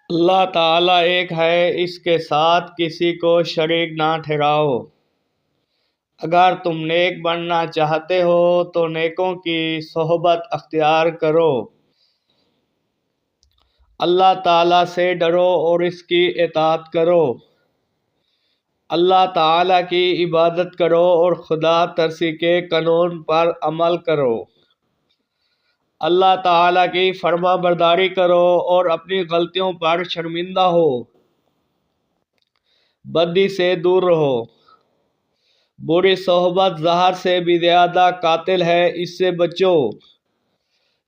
اللہ تعالیٰ ایک ہے، اس کے ساتھ کسی کو شریک نہ ٹھہراؤ۔ اگر تم نیک بننا چاہتے ہو تو نیکوں کی صحبت اختیار کرو۔ اللہ تعالیٰ سے ڈرو اور اس کی اطاعت کرو۔ اللہ تعالیٰ کی عبادت کرو اور خدا ترسی کے قانون پر عمل کرو۔ اللہ تعالیٰ کی فرما برداری کرو اور اپنی غلطیوں پر شرمندہ ہو۔ بدی سے دور رہو۔ بری صحبت زہر سے بھی زیادہ قاتل ہے، اس سے بچو۔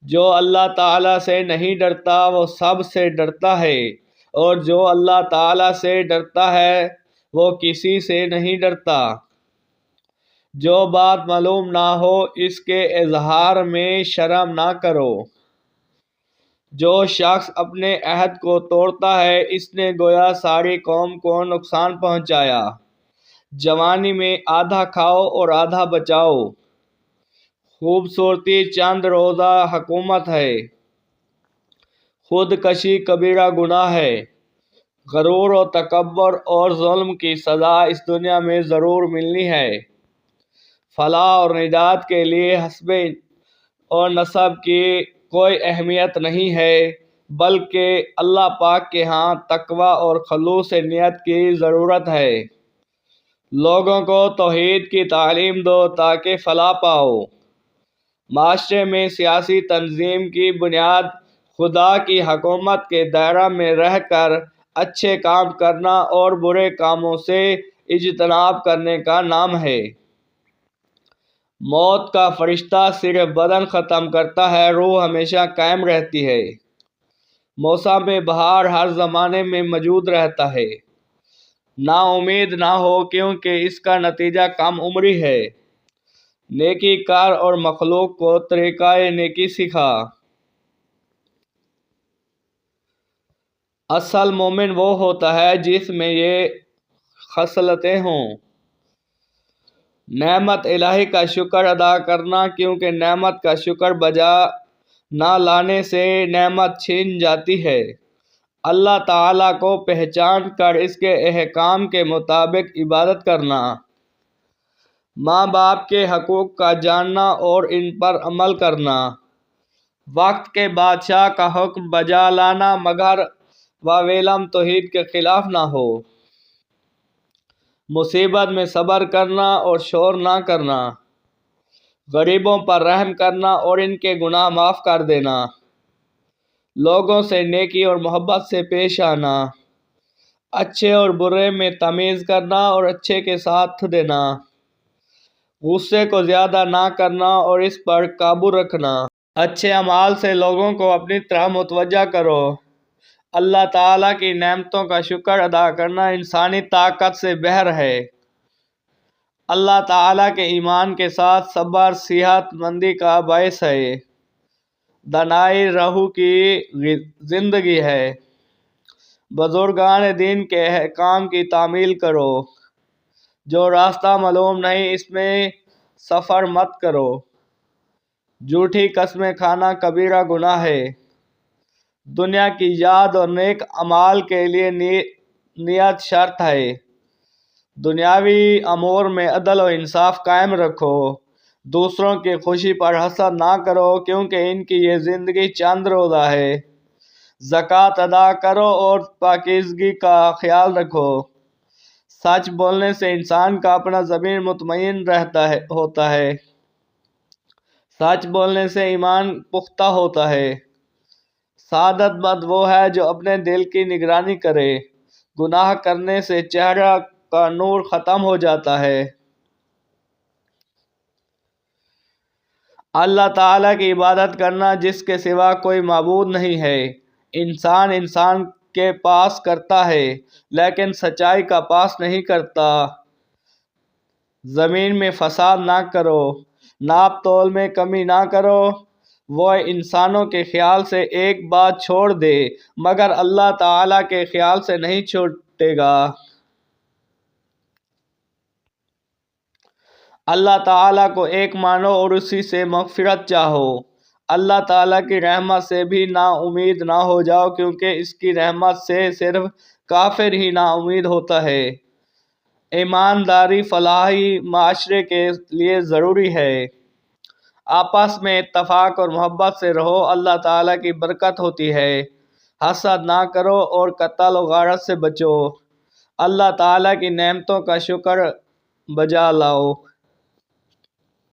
جو اللہ تعالیٰ سے نہیں ڈرتا وہ سب سے ڈرتا ہے، اور جو اللہ تعالیٰ سے ڈرتا ہے وہ کسی سے نہیں ڈرتا۔ جو بات معلوم نہ ہو اس کے اظہار میں شرم نہ کرو۔ جو شخص اپنے عہد کو توڑتا ہے اس نے گویا ساری قوم کو نقصان پہنچایا۔ جوانی میں آدھا کھاؤ اور آدھا بچاؤ۔ خوبصورتی چند روزہ حکومت ہے۔ خود کشی کبیرہ گناہ ہے۔ غرور و تکبر اور ظلم کی سزا اس دنیا میں ضرور ملنی ہے۔ فلاح اور نجات کے لیے حسب اور نسب کی کوئی اہمیت نہیں ہے، بلکہ اللہ پاک کے ہاں تقوی اور خلوص نیت کی ضرورت ہے۔ لوگوں کو توحید کی تعلیم دو تاکہ فلاح پاؤ۔ معاشرے میں سیاسی تنظیم کی بنیاد خدا کی حکومت کے دائرہ میں رہ کر اچھے کام کرنا اور برے کاموں سے اجتناب کرنے کا نام ہے۔ موت کا فرشتہ صرف بدن ختم کرتا ہے، روح ہمیشہ قائم رہتی ہے۔ موسم بہار ہر زمانے میں موجود رہتا ہے۔ نا امید نہ ہو کیونکہ اس کا نتیجہ کم عمری ہے۔ نیکی کر اور مخلوق کو طریقہ نیکی سکھا۔ اصل مومن وہ ہوتا ہے جس میں یہ خصلتیں ہوں۔ نعمت الہی کا شکر ادا کرنا، کیونکہ نعمت کا شکر بجا نہ لانے سے نعمت چھن جاتی ہے۔ اللہ تعالیٰ کو پہچان کر اس کے احکام کے مطابق عبادت کرنا۔ ماں باپ کے حقوق کا جاننا اور ان پر عمل کرنا۔ وقت کے بادشاہ کا حکم بجا لانا مگر ویلم توحید کے خلاف نہ ہو۔ مصیبت میں صبر کرنا اور شور نہ کرنا۔ غریبوں پر رحم کرنا اور ان کے گناہ معاف کر دینا۔ لوگوں سے نیکی اور محبت سے پیش آنا۔ اچھے اور برے میں تمیز کرنا اور اچھے کے ساتھ دینا۔ غصے کو زیادہ نہ کرنا اور اس پر قابو رکھنا۔ اچھے اعمال سے لوگوں کو اپنی طرف متوجہ کرو۔ اللہ تعالیٰ کی نعمتوں کا شکر ادا کرنا انسانی طاقت سے بہتر ہے۔ اللہ تعالیٰ کے ایمان کے ساتھ صبر صحت مندی کا باعث ہے۔ دانائی روح کی زندگی ہے۔ بزرگان دین کے احکام کی تعمیل کرو۔ جو راستہ معلوم نہیں اس میں سفر مت کرو۔ جھوٹی قسمیں کھانا کبیرہ گناہ ہے۔ دنیا کی یاد اور نیک اعمال کے لیے نیت شرط ہے۔ دنیاوی امور میں عدل و انصاف قائم رکھو۔ دوسروں کی خوشی پر حسد نہ کرو کیونکہ ان کی یہ زندگی چند روزہ ہے۔ زکوٰۃ ادا کرو اور پاکیزگی کا خیال رکھو۔ سچ بولنے سے انسان کا اپنا ضمیر مطمئن ہوتا ہے۔ سچ بولنے سے ایمان پختہ ہوتا ہے۔ سعادت مند وہ ہے جو اپنے دل کی نگرانی کرے۔ گناہ کرنے سے چہرہ کا نور ختم ہو جاتا ہے۔ اللہ تعالیٰ کی عبادت کرنا جس کے سوا کوئی معبود نہیں ہے۔ انسان کے پاس کرتا ہے لیکن سچائی کا پاس نہیں کرتا۔ زمین میں فساد نہ کرو۔ ناپ تول میں کمی نہ کرو۔ وہ انسانوں کے خیال سے ایک بات چھوڑ دے مگر اللہ تعالیٰ کے خیال سے نہیں چھوٹے گا۔ اللہ تعالیٰ کو ایک مانو اور اسی سے مغفرت چاہو۔ اللہ تعالیٰ کی رحمت سے بھی نا امید نہ ہو جاؤ، کیونکہ اس کی رحمت سے صرف کافر ہی نا امید ہوتا ہے۔ ایمانداری فلاحی معاشرے کے لیے ضروری ہے۔ آپس میں اتفاق اور محبت سے رہو، اللہ تعالیٰ کی برکت ہوتی ہے۔ حسد نہ کرو اور قتل و غارت سے بچو۔ اللہ تعالیٰ کی نعمتوں کا شکر بجا لاؤ۔